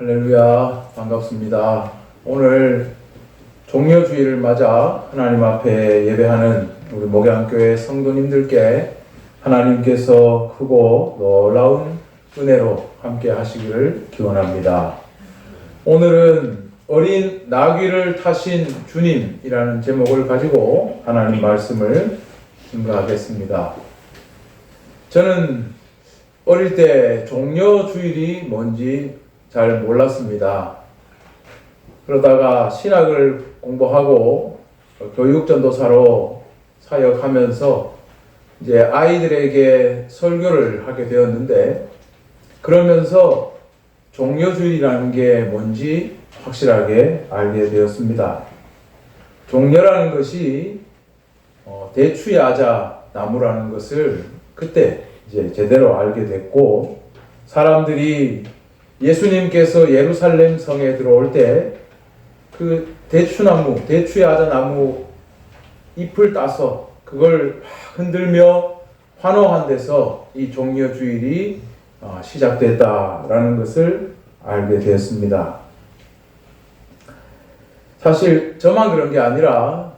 할렐루야, 반갑습니다. 오늘 종려주일을 맞아 하나님 앞에 예배하는 우리 목양교회 성도님들께 하나님께서 크고 놀라운 은혜로 함께 하시기를 기원합니다. 오늘은 어린 나귀를 타신 주님이라는 제목을 가지고 하나님 말씀을 증거하겠습니다. 저는 어릴 때 종려주일이 뭔지 잘 몰랐습니다. 그러다가 신학을 공부하고 교육전도사로 사역하면서 이제 아이들에게 설교를 하게 되었는데, 그러면서 종려주일이라는 게 뭔지 확실하게 알게 되었습니다. 종려라는 것이 대추야자 나무라는 것을 그때 이제 제대로 알게 됐고, 사람들이 예수님께서 예루살렘 성에 들어올 때 그 대추나무, 대추야자 나무 잎을 따서 그걸 흔들며 환호한 데서 이 종려주일이 시작됐다라는 것을 알게 되었습니다. 사실 저만 그런 게 아니라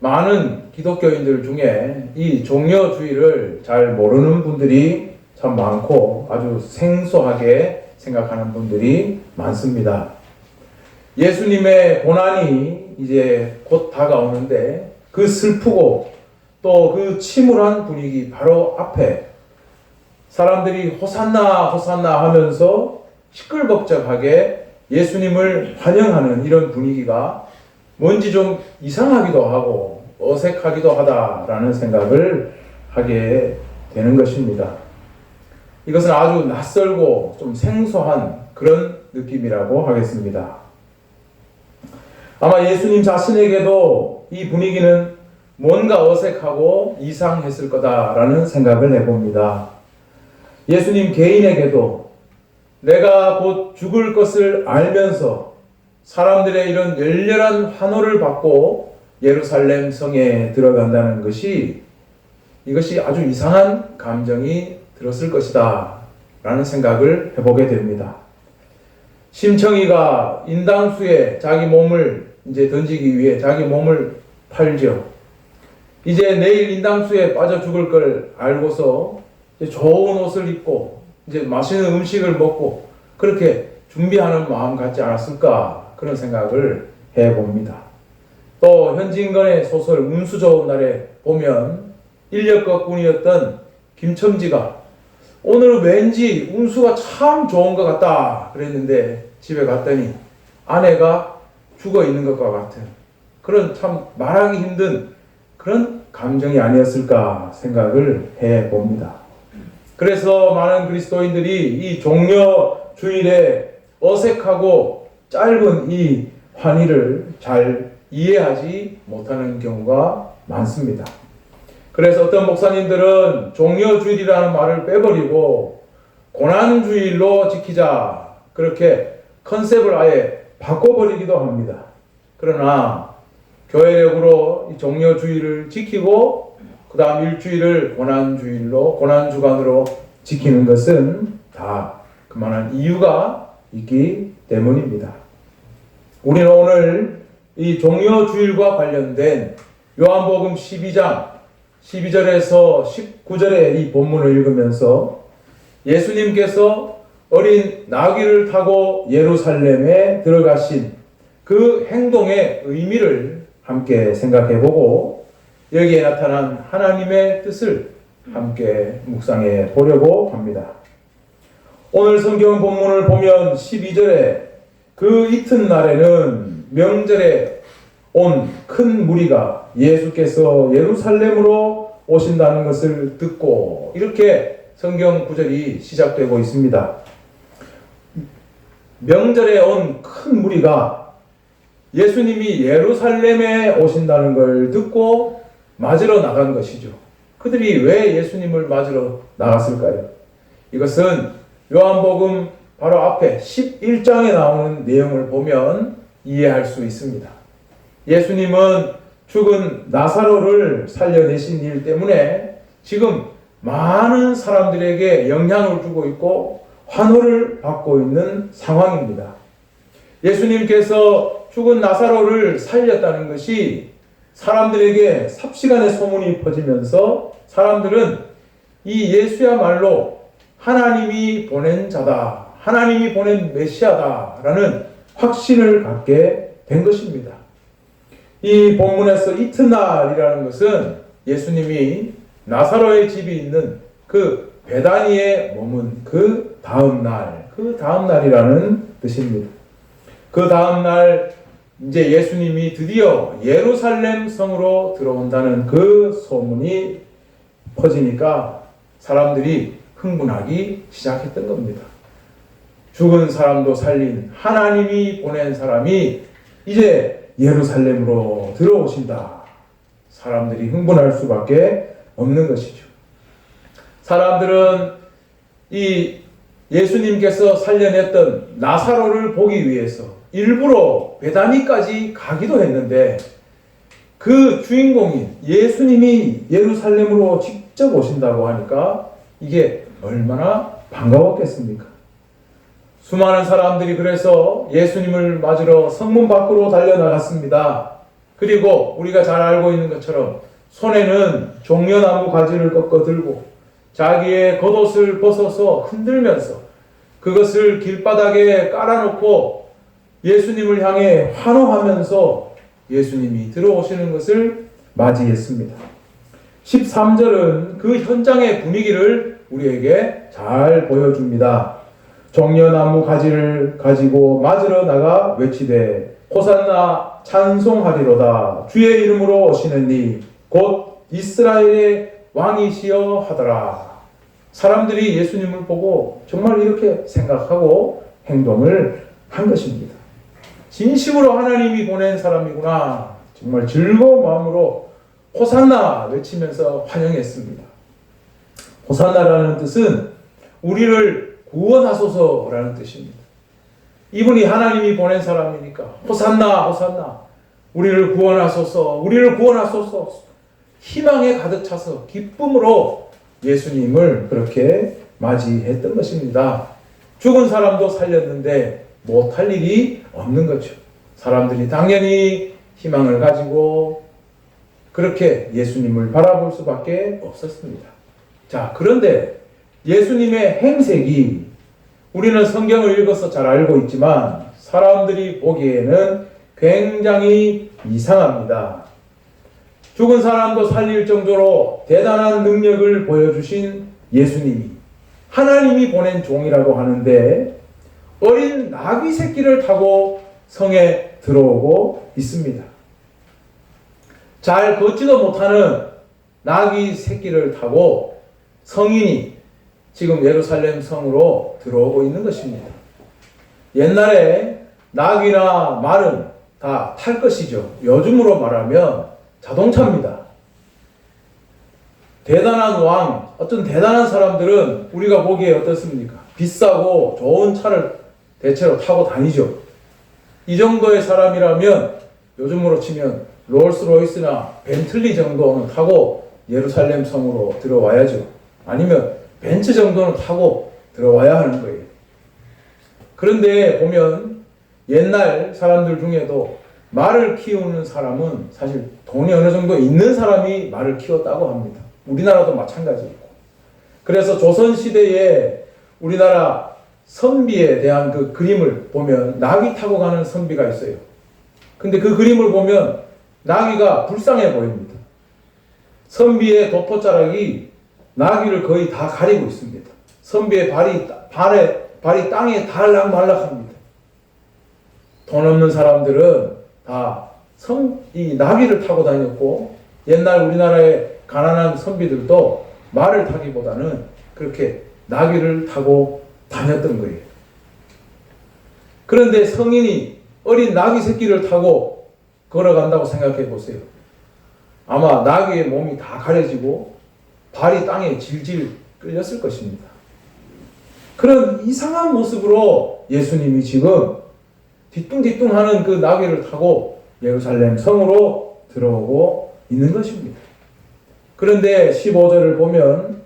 많은 기독교인들 중에 이 종려주일을 잘 모르는 분들이 참 많고 아주 생소하게 생각하는 분들이 많습니다. 예수님의 고난이 이제 곧 다가오는데 그 슬프고 또 그 침울한 분위기 바로 앞에 사람들이 호산나 호산나 하면서 시끌벅적하게 예수님을 환영하는 이런 분위기가 뭔지 좀 이상하기도 하고 어색하기도 하다라는 생각을 하게 되는 것입니다. 이것은 아주 낯설고 좀 생소한 그런 느낌이라고 하겠습니다. 아마 예수님 자신에게도 이 분위기는 뭔가 어색하고 이상했을 거다라는 생각을 해봅니다. 예수님 개인에게도 내가 곧 죽을 것을 알면서 사람들의 이런 열렬한 환호를 받고 예루살렘 성에 들어간다는 것이, 이것이 아주 이상한 감정이 들었을 것이다 라는 생각을 해보게 됩니다. 심청이가 인당수에 자기 몸을 이제 던지기 위해 자기 몸을 팔죠. 이제 내일 인당수에 빠져 죽을 걸 알고서 이제 좋은 옷을 입고 이제 맛있는 음식을 먹고 그렇게 준비하는 마음 같지 않았을까, 그런 생각을 해봅니다. 또 현진건의 소설 운수 좋은 날에 보면 인력거꾼이었던 김첨지가 오늘 왠지 운수가 참 좋은 것 같다 그랬는데 집에 갔더니 아내가 죽어 있는 것과 같은 그런 참 말하기 힘든 그런 감정이 아니었을까 생각을 해봅니다. 그래서 많은 그리스도인들이 이 종려주일에 어색하고 짧은 이 환희를 잘 이해하지 못하는 경우가 많습니다. 그래서 어떤 목사님들은 종려주일이라는 말을 빼버리고 고난주일로 지키자, 그렇게 컨셉을 아예 바꿔버리기도 합니다. 그러나 교회력으로 이 종려주일을 지키고 그 다음 일주일을 고난주일로, 고난주간으로 지키는 것은 다 그만한 이유가 있기 때문입니다. 우리는 오늘 이 종려주일과 관련된 요한복음 12장 12절에서 19절의 이 본문을 읽으면서 예수님께서 어린 나귀를 타고 예루살렘에 들어가신 그 행동의 의미를 함께 생각해보고 여기에 나타난 하나님의 뜻을 함께 묵상해 보려고 합니다. 오늘 성경 본문을 보면 12절에 그 이튿날에는 명절에 온 큰 무리가 예수께서 예루살렘으로 오신다는 것을 듣고, 이렇게 성경 구절이 시작되고 있습니다. 명절에 온 큰 무리가 예수님이 예루살렘에 오신다는 걸 듣고 맞으러 나간 것이죠. 그들이 왜 예수님을 맞으러 나갔을까요? 이것은 요한복음 바로 앞에 11장에 나오는 내용을 보면 이해할 수 있습니다. 예수님은 죽은 나사로를 살려내신 일 때문에 지금 많은 사람들에게 영향을 주고 있고 환호를 받고 있는 상황입니다. 예수님께서 죽은 나사로를 살렸다는 것이 사람들에게 삽시간에 소문이 퍼지면서 사람들은 이 예수야말로 하나님이 보낸 자다, 하나님이 보낸 메시아다라는 확신을 갖게 된 것입니다. 이 본문에서 이튿날이라는 것은 예수님이 나사로의 집이 있는 그 베다니에 머문 그 다음날이라는 뜻입니다. 그 다음날 이제 예수님이 드디어 예루살렘 성으로 들어온다는 그 소문이 퍼지니까 사람들이 흥분하기 시작했던 겁니다. 죽은 사람도 살린 하나님이 보낸 사람이 이제 예루살렘으로 들어오신다. 사람들이 흥분할 수밖에 없는 것이죠. 사람들은 이 예수님께서 살려냈던 나사로를 보기 위해서 일부러 베다니까지 가기도 했는데 그 주인공인 예수님이 예루살렘으로 직접 오신다고 하니까 이게 얼마나 반가웠겠습니까? 수많은 사람들이 그래서 예수님을 맞으러 성문 밖으로 달려나갔습니다. 그리고 우리가 잘 알고 있는 것처럼 손에는 종려나무 가지를 꺾어 들고 자기의 겉옷을 벗어서 흔들면서 그것을 길바닥에 깔아놓고 예수님을 향해 환호하면서 예수님이 들어오시는 것을 맞이했습니다. 13절은 그 현장의 분위기를 우리에게 잘 보여줍니다. 종려나무 가지를 가지고 맞으러 나가 외치되 호산나 찬송하리로다 주의 이름으로 오시는 이 곧 이스라엘의 왕이시여 하더라. 사람들이 예수님을 보고 정말 이렇게 생각하고 행동을 한 것입니다. 진심으로 하나님이 보낸 사람이구나. 정말 즐거운 마음으로 호산나 외치면서 환영했습니다. 호산나라는 뜻은 우리를 구원하소서라는 뜻입니다. 이분이 하나님이 보낸 사람이니까 호산나 호산나 우리를 구원하소서 우리를 구원하소서 희망에 가득 차서 기쁨으로 예수님을 그렇게 맞이했던 것입니다. 죽은 사람도 살렸는데 못할 일이 없는 거죠. 사람들이 당연히 희망을 가지고 그렇게 예수님을 바라볼 수밖에 없었습니다. 자, 그런데 예수님의 행색이 우리는 성경을 읽어서 잘 알고 있지만 사람들이 보기에는 굉장히 이상합니다. 죽은 사람도 살릴 정도로 대단한 능력을 보여주신 예수님이 하나님이 보낸 종이라고 하는데 어린 나귀 새끼를 타고 성에 들어오고 있습니다. 잘 걷지도 못하는 나귀 새끼를 타고 성인이 지금 예루살렘 성으로 들어오고 있는 것입니다. 옛날에 나귀나 말은 다 탈 것이죠. 요즘으로 말하면 자동차입니다. 대단한 왕, 어떤 대단한 사람들은 우리가 보기에 어떻습니까? 비싸고 좋은 차를 대체로 타고 다니죠. 이 정도의 사람이라면 요즘으로 치면 롤스로이스나 벤틀리 정도는 타고 예루살렘 성으로 들어와야죠. 아니면 벤츠 정도는 타고 들어와야 하는 거예요. 그런데 보면 옛날 사람들 중에도 말을 키우는 사람은 사실 돈이 어느 정도 있는 사람이 말을 키웠다고 합니다. 우리나라도 마찬가지고. 그래서 조선시대에 우리나라 선비에 대한 그 그림을 보면 나귀 타고 가는 선비가 있어요. 근데 그 그림을 보면 나귀가 불쌍해 보입니다. 선비의 도포자락이 나귀를 거의 다 가리고 있습니다. 선비의 발이 땅에 달락말락합니다. 돈 없는 사람들은 다 이 나귀를 타고 다녔고 옛날 우리나라의 가난한 선비들도 말을 타기보다는 그렇게 나귀를 타고 다녔던 거예요. 그런데 성인이 어린 나귀 새끼를 타고 걸어간다고 생각해 보세요. 아마 나귀의 몸이 다 가려지고 발이 땅에 질질 끌렸을 것입니다. 그런 이상한 모습으로 예수님이 지금 뒤뚱뒤뚱하는 그 나귀를 타고 예루살렘 성으로 들어오고 있는 것입니다. 그런데 15절을 보면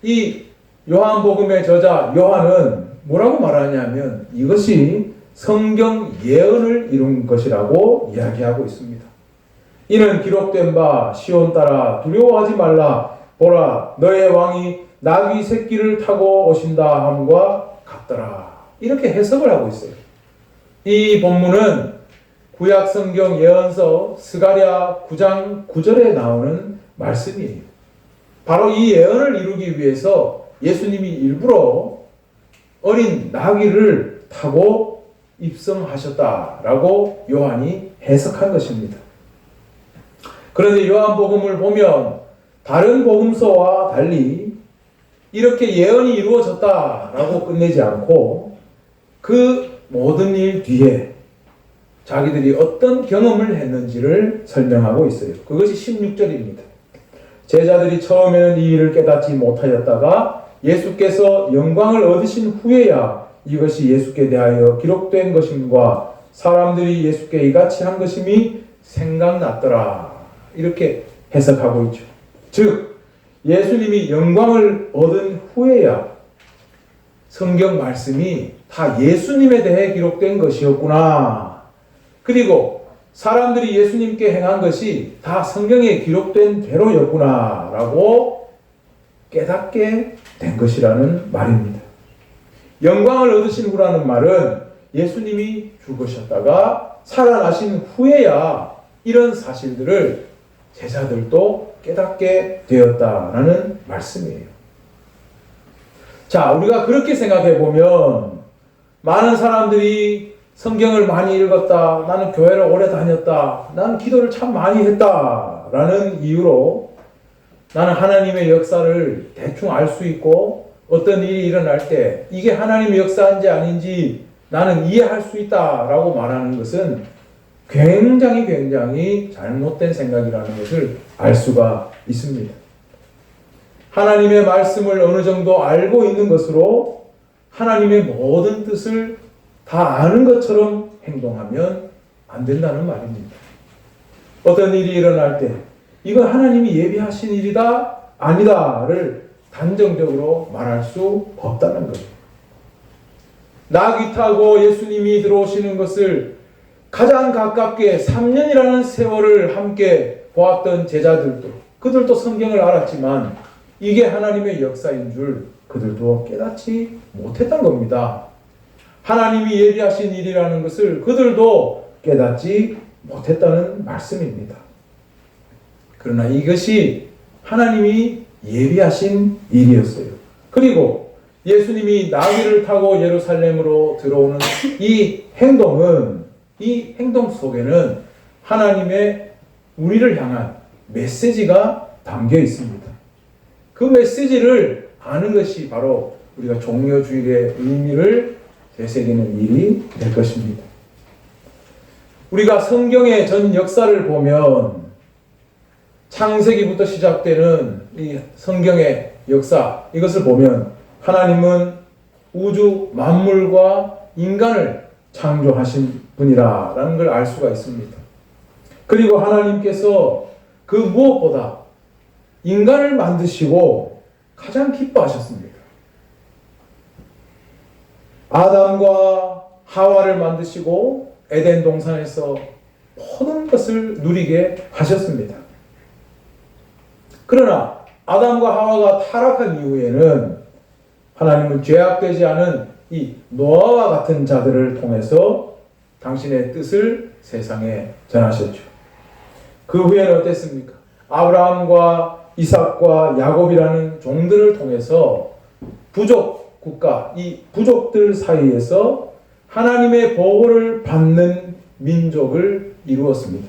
이 요한복음의 저자 요한은 뭐라고 말하냐면 이것이 성경 예언을 이룬 것이라고 이야기하고 있습니다. 이는 기록된 바 시온 딸아 두려워하지 말라 보라 너의 왕이 나귀 새끼를 타고 오신다 함과 같더라. 이렇게 해석을 하고 있어요. 이 본문은 구약 성경 예언서 스가랴 9장 9절에 나오는 말씀이에요. 바로 이 예언을 이루기 위해서 예수님이 일부러 어린 나귀를 타고 입성하셨다라고 요한이 해석한 것입니다. 그런데 요한복음을 보면 다른 복음서와 달리 이렇게 예언이 이루어졌다라고 끝내지 않고 그 모든 일 뒤에 자기들이 어떤 경험을 했는지를 설명하고 있어요. 그것이 16절입니다. 제자들이 처음에는 이 일을 깨닫지 못하였다가 예수께서 영광을 얻으신 후에야 이것이 예수께 대하여 기록된 것임과 사람들이 예수께 이같이 한 것임이 생각났더라. 이렇게 해석하고 있죠. 즉 예수님이 영광을 얻은 후에야 성경 말씀이 다 예수님에 대해 기록된 것이었구나. 그리고 사람들이 예수님께 행한 것이 다 성경에 기록된 대로였구나 라고 깨닫게 된 것이라는 말입니다. 영광을 얻으신 후라는 말은 예수님이 죽으셨다가 살아나신 후에야 이런 사실들을 제자들도 깨닫게 되었다라는 말씀이에요. 자, 우리가 그렇게 생각해 보면 많은 사람들이 성경을 많이 읽었다, 나는 교회를 오래 다녔다, 나는 기도를 참 많이 했다 라는 이유로 나는 하나님의 역사를 대충 알 수 있고 어떤 일이 일어날 때 이게 하나님의 역사인지 아닌지 나는 이해할 수 있다 라고 말하는 것은 굉장히 잘못된 생각이라는 것을 알 수가 있습니다. 하나님의 말씀을 어느 정도 알고 있는 것으로 하나님의 모든 뜻을 다 아는 것처럼 행동하면 안 된다는 말입니다. 어떤 일이 일어날 때 이건 하나님이 예비하신 일이다 아니다를 단정적으로 말할 수 없다는 거예요. 나귀 타고 예수님이 들어오시는 것을 가장 가깝게 3년이라는 세월을 함께 보았던 제자들도 그들도 성경을 알았지만 이게 하나님의 역사인 줄 그들도 깨닫지 못했던 겁니다. 하나님이 예비하신 일이라는 것을 그들도 깨닫지 못했다는 말씀입니다. 그러나 이것이 하나님이 예비하신 일이었어요. 그리고 예수님이 나귀를 타고 예루살렘으로 들어오는 이 행동은 이 행동 속에는 하나님의 우리를 향한 메시지가 담겨 있습니다. 그 메시지를 아는 것이 바로 우리가 종려주일의 의미를 되새기는 일이 될 것입니다. 우리가 성경의 전 역사를 보면 창세기부터 시작되는 이 성경의 역사 이것을 보면 하나님은 우주 만물과 인간을 창조하신 분이라는 걸 알 수가 있습니다. 그리고 하나님께서 그 무엇보다 인간을 만드시고 가장 기뻐하셨습니다. 아담과 하와를 만드시고 에덴 동산에서 모든 것을 누리게 하셨습니다. 그러나 아담과 하와가 타락한 이후에는 하나님은 죄악되지 않은 이 노아와 같은 자들을 통해서 당신의 뜻을 세상에 전하셨죠. 그 후에는 어땠습니까? 아브라함과 이삭과 야곱이라는 종들을 통해서 부족 국가, 이 부족들 사이에서 하나님의 보호를 받는 민족을 이루었습니다.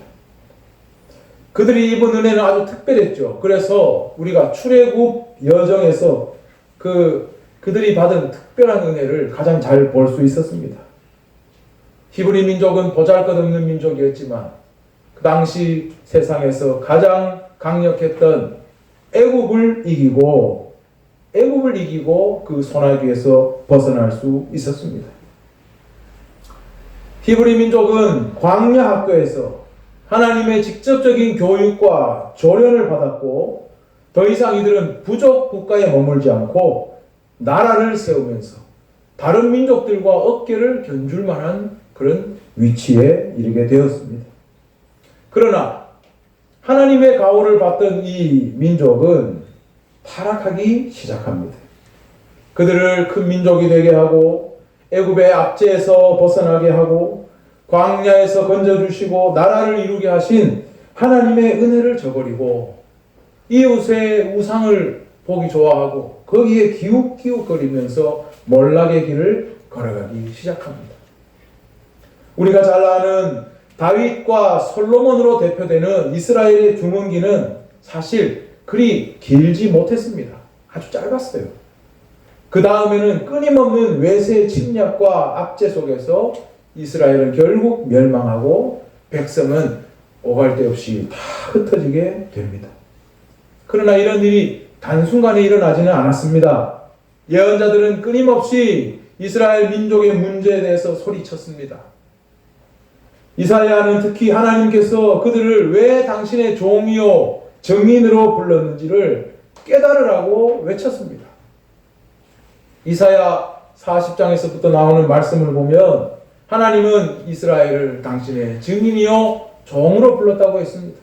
그들이 입은 은혜는 아주 특별했죠. 그래서 우리가 출애굽 여정에서 그들이 받은 특별한 은혜를 가장 잘 볼 수 있었습니다. 히브리 민족은 보잘것없는 민족이었지만 그 당시 세상에서 가장 강력했던 애굽을 이기고 그 소나기에서 벗어날 수 있었습니다. 히브리 민족은 광야 학교에서 하나님의 직접적인 교육과 조련을 받았고 더 이상 이들은 부족 국가에 머물지 않고 나라를 세우면서 다른 민족들과 어깨를 견줄 만한 그런 위치에 이르게 되었습니다. 그러나 하나님의 가호를 받던 이 민족은 타락하기 시작합니다. 그들을 큰 민족이 되게 하고 애굽의 압제에서 벗어나게 하고 광야에서 건져주시고 나라를 이루게 하신 하나님의 은혜를 저버리고 이웃의 우상을 보기 좋아하고 거기에 기웃기웃거리면서 몰락의 길을 걸어가기 시작합니다. 우리가 잘 아는 다윗과 솔로몬으로 대표되는 이스라엘의 중흥기는 사실 그리 길지 못했습니다. 아주 짧았어요. 그 다음에는 끊임없는 외세 침략과 압제 속에서 이스라엘은 결국 멸망하고 백성은 오갈 데 없이 다 흩어지게 됩니다. 그러나 이런 일이 단순간에 일어나지는 않았습니다. 예언자들은 끊임없이 이스라엘 민족의 문제에 대해서 소리쳤습니다. 이사야는 특히 하나님께서 그들을 왜 당신의 종이요 증인으로 불렀는지를 깨달으라고 외쳤습니다. 이사야 40장에서부터 나오는 말씀을 보면 하나님은 이스라엘을 당신의 증인이요 종으로 불렀다고 했습니다.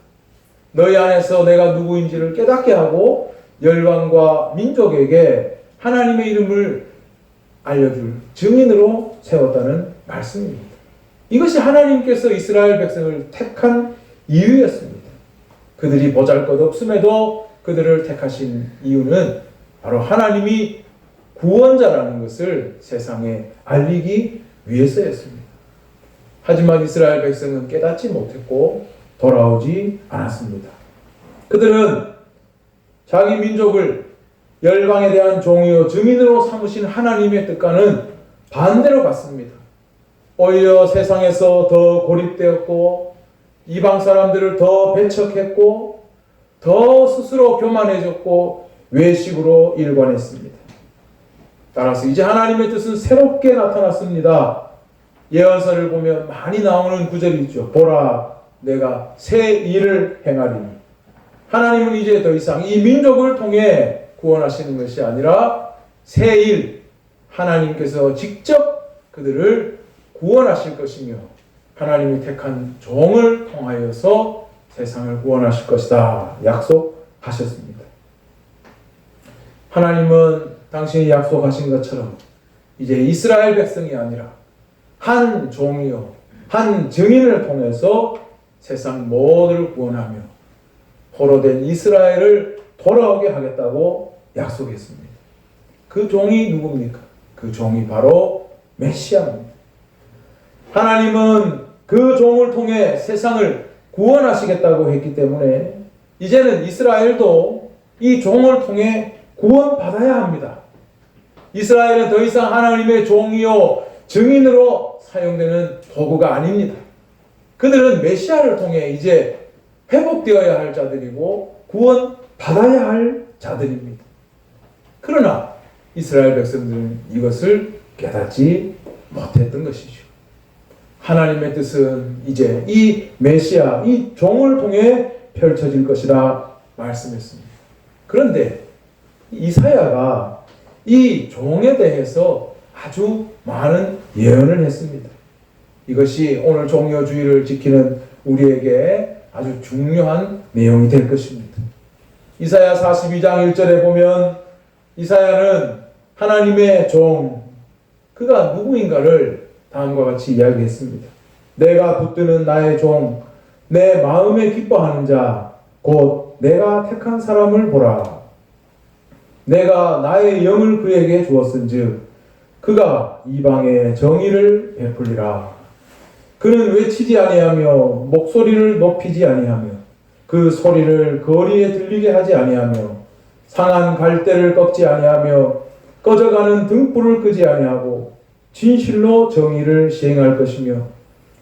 너희 안에서 내가 누구인지를 깨닫게 하고 열방과 민족에게 하나님의 이름을 알려줄 증인으로 세웠다는 말씀입니다. 이것이 하나님께서 이스라엘 백성을 택한 이유였습니다. 그들이 보잘것없음에도 그들을 택하신 이유는 바로 하나님이 구원자라는 것을 세상에 알리기 위해서였습니다. 하지만 이스라엘 백성은 깨닫지 못했고 돌아오지 않았습니다. 그들은 자기 민족을 열방에 대한 종이요 증인으로 삼으신 하나님의 뜻과는 반대로 갔습니다. 오히려 세상에서 더 고립되었고 이방 사람들을 더 배척했고 더 스스로 교만해졌고 외식으로 일관했습니다. 따라서 이제 하나님의 뜻은 새롭게 나타났습니다. 예언서를 보면 많이 나오는 구절이 있죠. 보라, 내가 새 일을 행하리니. 하나님은 이제 더 이상 이 민족을 통해 구원하시는 것이 아니라 새 일, 하나님께서 직접 그들을 구원하실 것이며 하나님이 택한 종을 통하여서 세상을 구원하실 것이다 약속하셨습니다. 하나님은 당신이 약속하신 것처럼 이제 이스라엘 백성이 아니라 한 종이요 한 증인을 통해서 세상 모두를 구원하며 포로된 이스라엘을 돌아오게 하겠다고 약속했습니다. 그 종이 누굽니까? 그 종이 바로 메시아입니다. 하나님은 그 종을 통해 세상을 구원하시겠다고 했기 때문에 이제는 이스라엘도 이 종을 통해 구원받아야 합니다. 이스라엘은 더 이상 하나님의 종이요 증인으로 사용되는 도구가 아닙니다. 그들은 메시아를 통해 이제 회복되어야 할 자들이고 구원받아야 할 자들입니다. 그러나 이스라엘 백성들은 이것을 깨닫지 못했던 것이죠. 하나님의 뜻은 이제 이 메시아, 이 종을 통해 펼쳐질 것이라 말씀했습니다. 그런데 이사야가 이 종에 대해서 아주 많은 예언을 했습니다. 이것이 오늘 종려주의를 지키는 우리에게 아주 중요한 내용이 될 것입니다. 이사야 42장 1절에 보면 이사야는 하나님의 종, 그가 누구인가를 다음과 같이 이야기했습니다. 내가 붙드는 나의 종, 내 마음에 기뻐하는 자, 곧 내가 택한 사람을 보라. 내가 나의 영을 그에게 주었은즉 그가 이방에 정의를 베풀리라. 그는 외치지 아니하며 목소리를 높이지 아니하며 그 소리를 거리에 들리게 하지 아니하며 상한 갈대를 꺾지 아니하며 꺼져가는 등불을 끄지 아니하고 진실로 정의를 시행할 것이며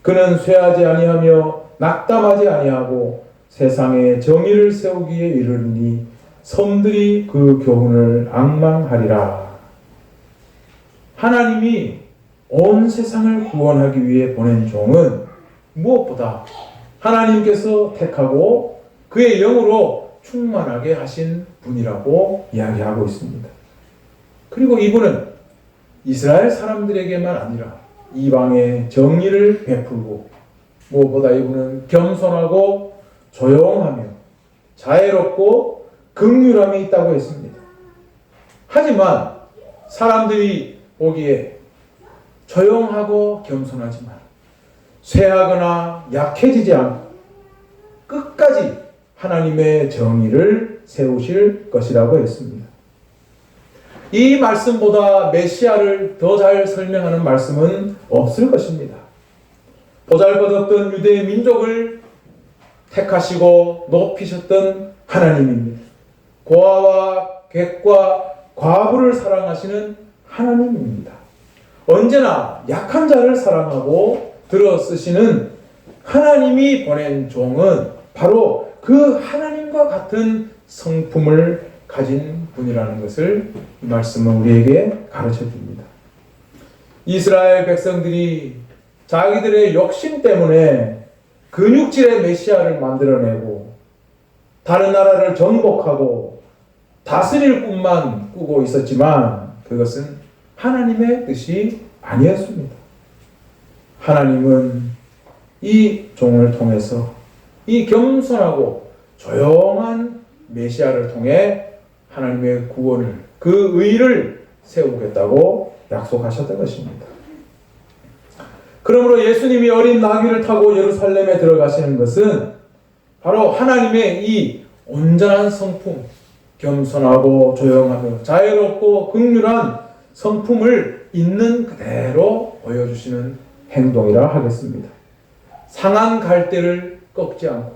그는 쇠하지 아니하며 낙담하지 아니하고 세상에 정의를 세우기에 이르리니 섬들이 그 교훈을 앙망하리라. 하나님이 온 세상을 구원하기 위해 보낸 종은 무엇보다 하나님께서 택하고 그의 영으로 충만하게 하신 분이라고 이야기하고 있습니다. 그리고 이분은 이스라엘 사람들에게만 아니라 이방에 정의를 베풀고 무엇보다 이분은 겸손하고 조용하며 자애롭고 긍휼함이 있다고 했습니다. 하지만 사람들이 보기에 조용하고 겸손하지만 쇠하거나 약해지지 않고 끝까지 하나님의 정의를 세우실 것이라고 했습니다. 이 말씀보다 메시아를 더 잘 설명하는 말씀은 없을 것입니다. 보잘것없던 유대 민족을 택하시고 높이셨던 하나님입니다. 고아와 객과 과부를 사랑하시는 하나님입니다. 언제나 약한 자를 사랑하고 들어 쓰시는 하나님이 보낸 종은 바로 그 하나님과 같은 성품을 가진 분이라는 것을 이 말씀은 우리에게 가르쳐 줍니다. 이스라엘 백성들이 자기들의 욕심 때문에 근육질의 메시아를 만들어내고 다른 나라를 정복하고 다스릴 꿈만 꾸고 있었지만 그것은 하나님의 뜻이 아니었습니다. 하나님은 이 종을 통해서 이 겸손하고 조용한 메시아를 통해 하나님의 구원을, 그 의를 세우겠다고 약속하셨던 것입니다. 그러므로 예수님이 어린 나귀를 타고 예루살렘에 들어가시는 것은 바로 하나님의 이 온전한 성품, 겸손하고 조용하며 자유롭고 긍휼한 성품을 있는 그대로 보여주시는 행동이라 하겠습니다. 상한 갈대를 꺾지 않고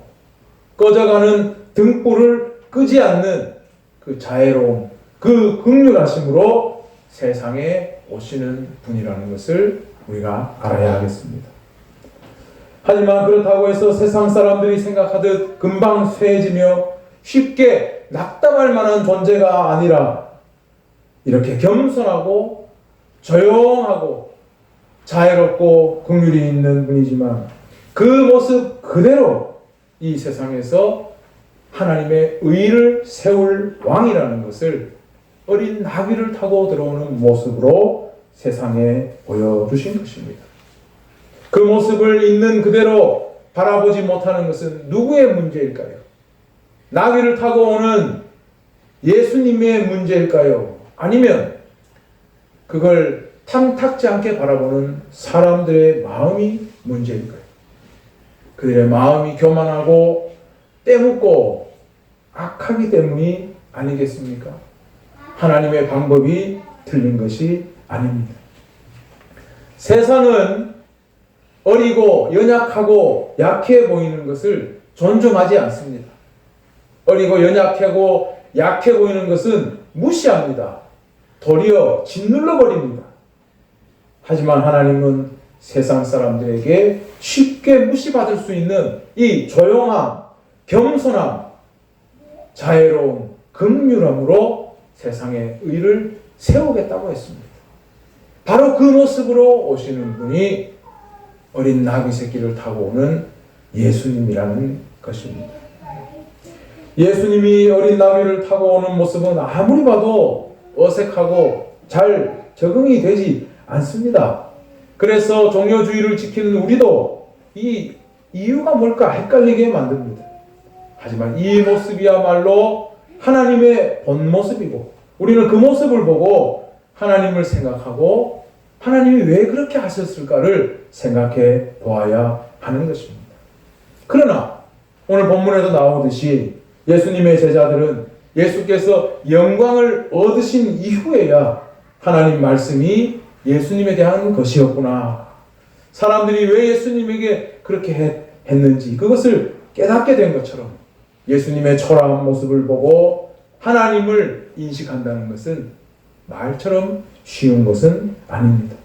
꺼져가는 등불을 끄지 않는 그 자애로움, 그 긍휼하심으로 세상에 오시는 분이라는 것을 우리가 알아야 하겠습니다. 하지만 그렇다고 해서 세상 사람들이 생각하듯 금방 쇠해지며 쉽게 낙담할 만한 존재가 아니라 이렇게 겸손하고 조용하고 자애롭고 긍휼이 있는 분이지만 그 모습 그대로 이 세상에서 하나님의 의를 세울 왕이라는 것을 어린 나귀를 타고 들어오는 모습으로 세상에 보여주신 것입니다. 그 모습을 있는 그대로 바라보지 못하는 것은 누구의 문제일까요? 나귀를 타고 오는 예수님의 문제일까요? 아니면 그걸 탐탁지 않게 바라보는 사람들의 마음이 문제일까요? 그들의 마음이 교만하고 때묻고 악하기 때문이 아니겠습니까? 하나님의 방법이 틀린 것이 아닙니다. 세상은 어리고 연약하고 약해 보이는 것을 존중하지 않습니다. 어리고 연약하고 약해 보이는 것은 무시합니다. 도리어 짓눌러 버립니다. 하지만 하나님은 세상 사람들에게 쉽게 무시받을 수 있는 이 조용함, 겸손함, 자애로움, 긍휼함으로 세상의 의를 세우겠다고 했습니다. 바로 그 모습으로 오시는 분이 어린 나귀 새끼를 타고 오는 예수님이라는 것입니다. 예수님이 어린 나귀를 타고 오는 모습은 아무리 봐도 어색하고 잘 적응이 되지 않습니다. 그래서 종교주의를 지키는 우리도 이 이유가 뭘까 헷갈리게 만듭니다. 하지만 이 모습이야말로 하나님의 본 모습이고 우리는 그 모습을 보고 하나님을 생각하고 하나님이 왜 그렇게 하셨을까를 생각해 보아야 하는 것입니다. 그러나 오늘 본문에도 나오듯이 예수님의 제자들은 예수께서 영광을 얻으신 이후에야 하나님 말씀이 예수님에 대한 것이었구나. 사람들이 왜 예수님에게 그렇게 했는지 그것을 깨닫게 된 것처럼 예수님의 초라한 모습을 보고 하나님을 인식한다는 것은 말처럼 쉬운 것은 아닙니다.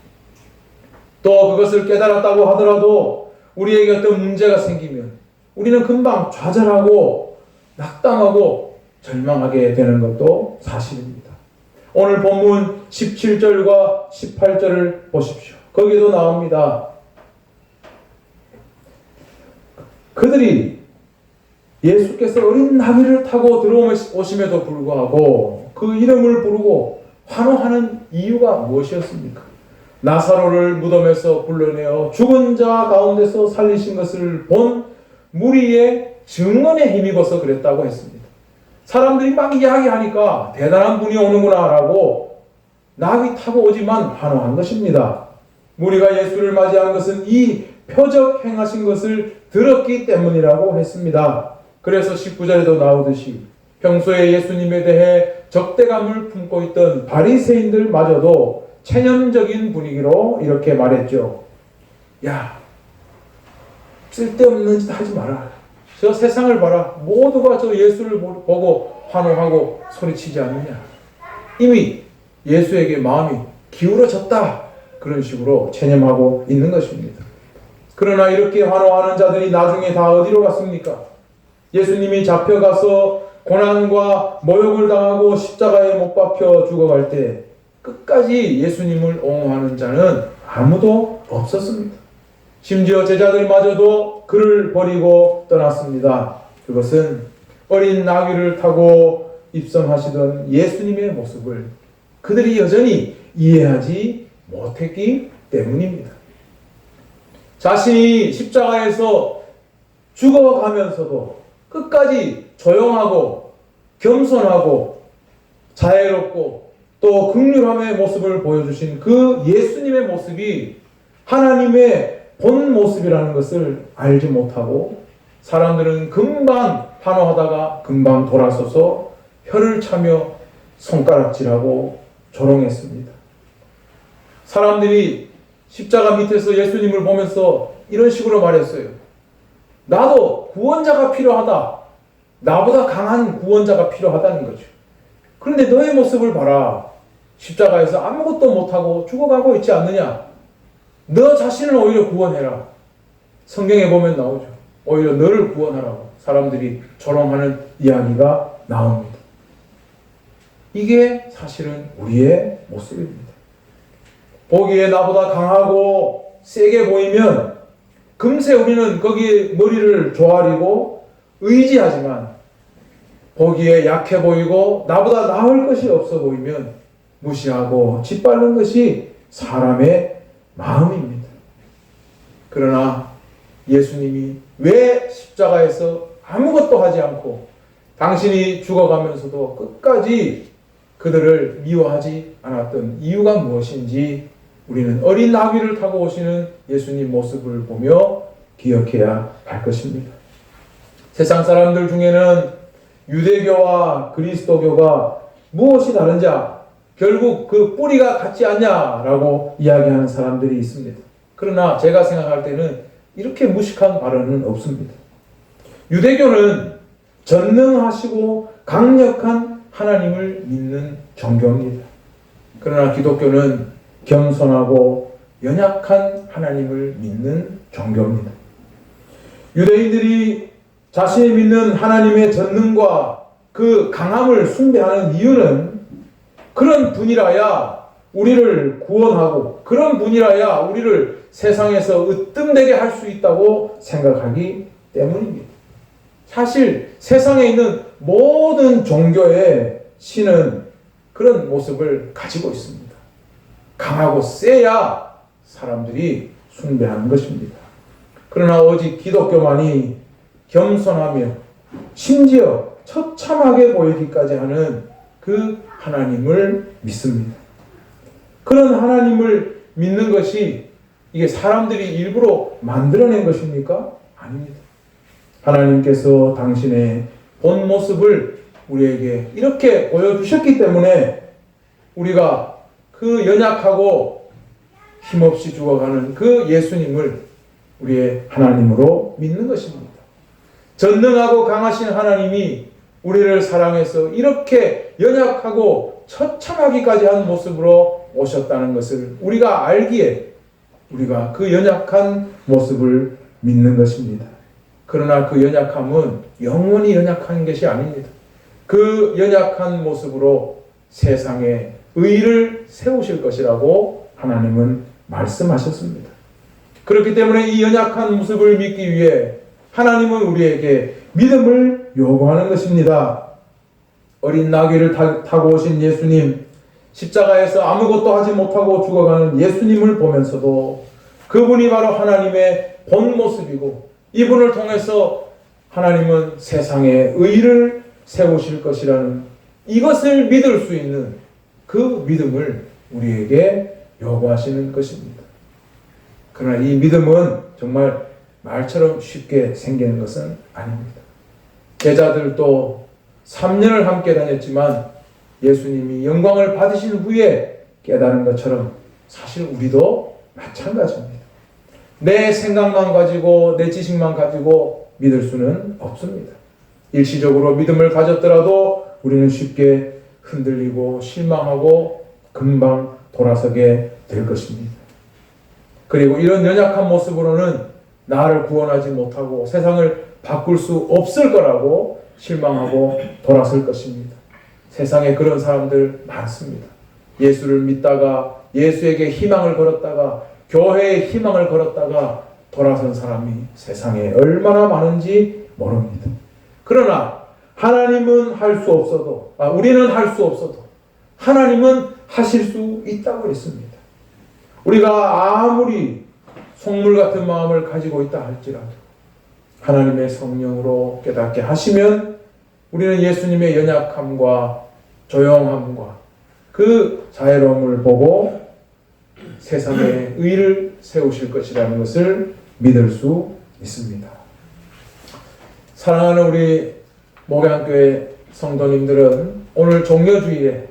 또 그것을 깨달았다고 하더라도 우리에게 어떤 문제가 생기면 우리는 금방 좌절하고 낙담하고 절망하게 되는 것도 사실입니다. 오늘 본문 17절과 18절을 보십시오. 거기도 나옵니다. 그들이 예수께서 어린 나귀를 타고 들어오심에도 불구하고 그 이름을 부르고 환호하는 이유가 무엇이었습니까? 나사로를 무덤에서 불러내어 죽은 자 가운데서 살리신 것을 본 무리의 증언에 힘입어서 그랬다고 했습니다. 사람들이 막 이야기하니까 대단한 분이 오는구나 라고 나귀 타고 오지만 환호한 것입니다. 무리가 예수를 맞이한 것은 이 표적 행하신 것을 들었기 때문이라고 했습니다. 그래서 19절에도 나오듯이 평소에 예수님에 대해 적대감을 품고 있던 바리새인들마저도 체념적인 분위기로 이렇게 말했죠. 야, 쓸데없는 짓 하지 마라. 저 세상을 봐라. 모두가 저 예수를 보고 환호하고 소리치지 않느냐. 이미 예수에게 마음이 기울어졌다. 그런 식으로 체념하고 있는 것입니다. 그러나 이렇게 환호하는 자들이 나중에 다 어디로 갔습니까? 예수님이 잡혀가서 고난과 모욕을 당하고 십자가에 못 박혀 죽어갈 때 끝까지 예수님을 옹호하는 자는 아무도 없었습니다. 심지어 제자들마저도 그를 버리고 떠났습니다. 그것은 어린 나귀를 타고 입성하시던 예수님의 모습을 그들이 여전히 이해하지 못했기 때문입니다. 자신이 십자가에서 죽어가면서도 끝까지 조용하고 겸손하고 자애롭고 또 긍휼함의 모습을 보여주신 그 예수님의 모습이 하나님의 본 모습이라는 것을 알지 못하고 사람들은 금방 환호하다가 금방 돌아서서 혀를 차며 손가락질하고 조롱했습니다. 사람들이 십자가 밑에서 예수님을 보면서 이런 식으로 말했어요. 나도 구원자가 필요하다. 나보다 강한 구원자가 필요하다는 거죠. 그런데 너의 모습을 봐라. 십자가에서 아무것도 못하고 죽어가고 있지 않느냐. 너 자신을 오히려 구원해라. 성경에 보면 나오죠. 오히려 너를 구원하라고 사람들이 조롱하는 이야기가 나옵니다. 이게 사실은 우리의 모습입니다. 보기에 나보다 강하고 세게 보이면 금세 우리는 거기에 머리를 조아리고 의지하지만 보기에 약해 보이고 나보다 나을 것이 없어 보이면 무시하고 짓밟는 것이 사람의 마음입니다. 그러나 예수님이 왜 십자가에서 아무것도 하지 않고 당신이 죽어가면서도 끝까지 그들을 미워하지 않았던 이유가 무엇인지 우리는 어린 나귀를 타고 오시는 예수님 모습을 보며 기억해야 할 것입니다. 세상 사람들 중에는 유대교와 그리스도교가 무엇이 다른자 결국 그 뿌리가 같지 않냐라고 이야기하는 사람들이 있습니다. 그러나 제가 생각할 때는 이렇게 무식한 발언은 없습니다. 유대교는 전능하시고 강력한 하나님을 믿는 종교입니다. 그러나 기독교는 겸손하고 연약한 하나님을 믿는 종교입니다. 유대인들이 자신이 믿는 하나님의 전능과 그 강함을 숭배하는 이유는 그런 분이라야 우리를 구원하고 그런 분이라야 우리를 세상에서 으뜸되게 할 수 있다고 생각하기 때문입니다. 사실 세상에 있는 모든 종교의 신은 그런 모습을 가지고 있습니다. 강하고 세야 사람들이 숭배하는 것입니다. 그러나 오직 기독교만이 겸손하며 심지어 처참하게 보이기까지 하는 그 하나님을 믿습니다. 그런 하나님을 믿는 것이 이게 사람들이 일부러 만들어낸 것입니까? 아닙니다. 하나님께서 당신의 본 모습을 우리에게 이렇게 보여주셨기 때문에 우리가 그 연약하고 힘없이 죽어가는 그 예수님을 우리의 하나님으로 믿는 것입니다. 전능하고 강하신 하나님이 우리를 사랑해서 이렇게 연약하고 처참하기까지 한 모습으로 오셨다는 것을 우리가 알기에 우리가 그 연약한 모습을 믿는 것입니다. 그러나 그 연약함은 영원히 연약한 것이 아닙니다. 그 연약한 모습으로 세상에 의를 세우실 것이라고 하나님은 말씀하셨습니다. 그렇기 때문에 이 연약한 모습을 믿기 위해 하나님은 우리에게 믿음을 요구하는 것입니다. 어린 나귀를 타고 오신 예수님, 십자가에서 아무것도 하지 못하고 죽어가는 예수님을 보면서도 그분이 바로 하나님의 본 모습이고 이분을 통해서 하나님은 세상에 의를 세우실 것이라는 이것을 믿을 수 있는 그 믿음을 우리에게 요구하시는 것입니다. 그러나 이 믿음은 정말 말처럼 쉽게 생기는 것은 아닙니다. 제자들도 3년을 함께 다녔지만 예수님이 영광을 받으신 후에 깨달은 것처럼 사실 우리도 마찬가지입니다. 내 생각만 가지고 내 지식만 가지고 믿을 수는 없습니다. 일시적으로 믿음을 가졌더라도 우리는 쉽게 흔들리고 실망하고 금방 돌아서게 될 것입니다. 그리고 이런 연약한 모습으로는 나를 구원하지 못하고 세상을 바꿀 수 없을 거라고 실망하고 돌아설 것입니다. 세상에 그런 사람들 많습니다. 예수를 믿다가 예수에게 희망을 걸었다가 교회에 희망을 걸었다가 돌아선 사람이 세상에 얼마나 많은지 모릅니다. 그러나 하나님은 할 수 없어도 우리는 할 수 없어도 하나님은 하실 수 있다고 했습니다. 우리가 아무리 속물 같은 마음을 가지고 있다 할지라도 하나님의 성령으로 깨닫게 하시면 우리는 예수님의 연약함과 조용함과 그 자애로움을 보고 세상에 의를 세우실 것이라는 것을 믿을 수 있습니다. 사랑하는 우리 목양교회 성도님들은 오늘 종려주일에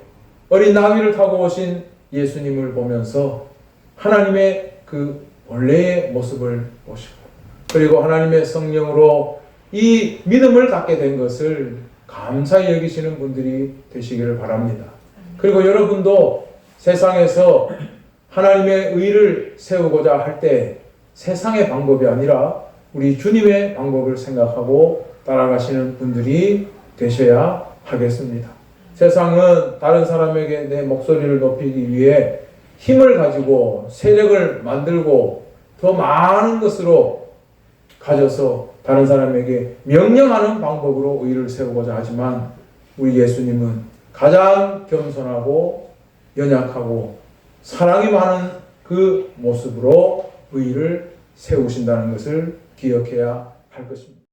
어린 나귀를 타고 오신 예수님을 보면서 하나님의 그 원래의 모습을 보시고 그리고 하나님의 성령으로 이 믿음을 갖게 된 것을 감사히 여기시는 분들이 되시기를 바랍니다. 그리고 여러분도 세상에서 하나님의 의를 세우고자 할 때 세상의 방법이 아니라 우리 주님의 방법을 생각하고 따라가시는 분들이 되셔야 하겠습니다. 세상은 다른 사람에게 내 목소리를 높이기 위해 힘을 가지고 세력을 만들고 더 많은 것으로 가져서 다른 사람에게 명령하는 방법으로 의를 세우고자 하지만 우리 예수님은 가장 겸손하고 연약하고 사랑이 많은 그 모습으로 의를 세우신다는 것을 기억해야 할 것입니다.